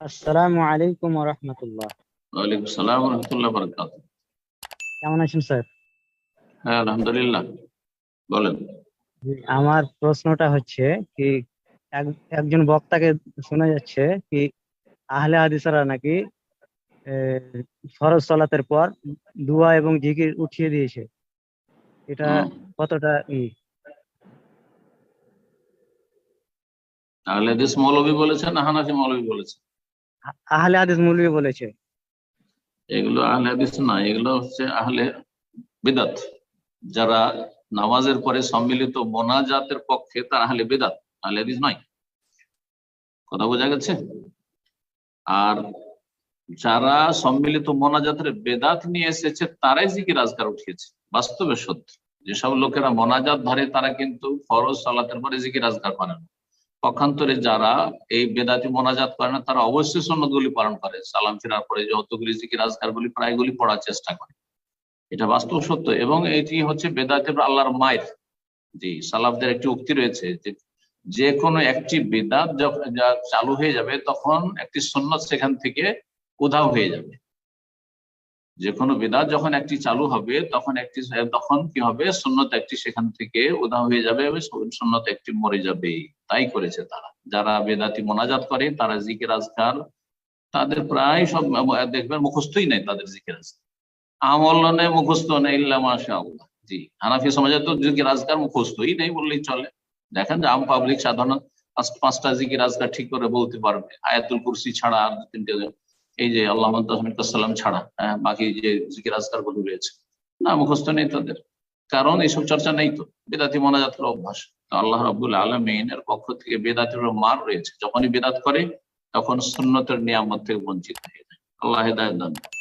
আসসালামু আলাইকুম ওয়া রাহমাতুল্লাহ। ওয়ালাইকুম আসসালাম ওয়া রাহমাতুল্লাহি ওয়া বারাকাতুহু। কেমন আছেন স্যার? হ্যাঁ, আলহামদুলিল্লাহ। বলেন। জি, আমার প্রশ্নটা হচ্ছে কি, একজন বক্তাকে শোনা যাচ্ছে কি আহলে হাদিসরা নাকি ফরজ সালাতের পর দুয়া এবং জিকির উঠিয়ে দিয়েছে। এটা হুম, কতটা আহলে হাদিস মৌলভী বলেছেন না হানাফি মৌলভী বলেছেন? আহলে হাদিস মৌলবী বলেছে। এগুলো আহলে হাদিস না, এগুলো হচ্ছে আহলে বিদআত। যারা নামাজের পরে সম্মিলিত মোনাজাতের পক্ষে তারা আহলে বিদআত, আহলে হাদিস নয়। কথা বোঝা গেছে? আর যারা সম্মিলিত মোনাজাতের বেদাত নিয়ে এসেছে তারাই জিকির আজকার উঠিয়েছে। বাস্তবে সত্য, যেসব লোকেরা মোনাজাত ধরে তারা কিন্তু ফরজ সালাতের পরে জিকির আজকার করে না। পক্ষান্তরে যারা এই বেদাতি মোনাজাত করে না তারা অবশ্যই সুন্নতগুলি পালন করে, সালাম ফেরার পরে যতগুলি জিকির আজকার গুলি প্রায়গুলি পড়ার চেষ্টা করে। এটা বাস্তব সত্য এবং এটি হচ্ছে বেদাতে আল্লাহর মায়ের। জি, সালাফদের একটি উক্তি রয়েছে যে যে কোনো একটি বেদাত যখন চালু হয়ে যাবে তখন একটি সুন্নত সেখান থেকে উধাও হয়ে যাবে। যে কোনো বেদাত যখন একটি চালু হবে তখন কি হবে, সুন্নত একটি সেখান থেকে উধাও হয়ে যাবে এবং সুন্নত একটি মরে যাবে। তাই করেছে তারা। যারা বেদাতি মোনাজাত করে তারা জিকির আজকার তাদের প্রায় সব দেখবেন মুখস্থই নেই, তাদের জিকির আজকার আমল নেই, মুখস্থ নেই, ইল্লা মাশাআল্লাহ। জি, হানাফি সমাজে তো জিকির আজকার মুখস্থই নেই বললেই চলে। দেখেন যে আম পাবলিক সাধারণ পাঁচটা জিকির আজকার ঠিক করে বলতে পারবে, আয়াতুল কুরসি ছাড়া আর দু তিনটে, এই যে আল্লাহ সাল্লাম ছাড়া, বাকি যে জিকির আজকার গুলো রয়েছে না, মুখস্থ নেই তাদের। কারণ এইসব চর্চা নেই তো, বেদাতি মোনাজাতের অভ্যাস। তো আল্লাহ রাব্বুল আলামিন এর পক্ষ থেকে বেদাতের মার রয়েছে, যখনই বেদাত করে তখন সুন্নতের নিয়ামত থেকে বঞ্চিত হয়ে যায়। আল্লাহ হেদায়েত দান করুন।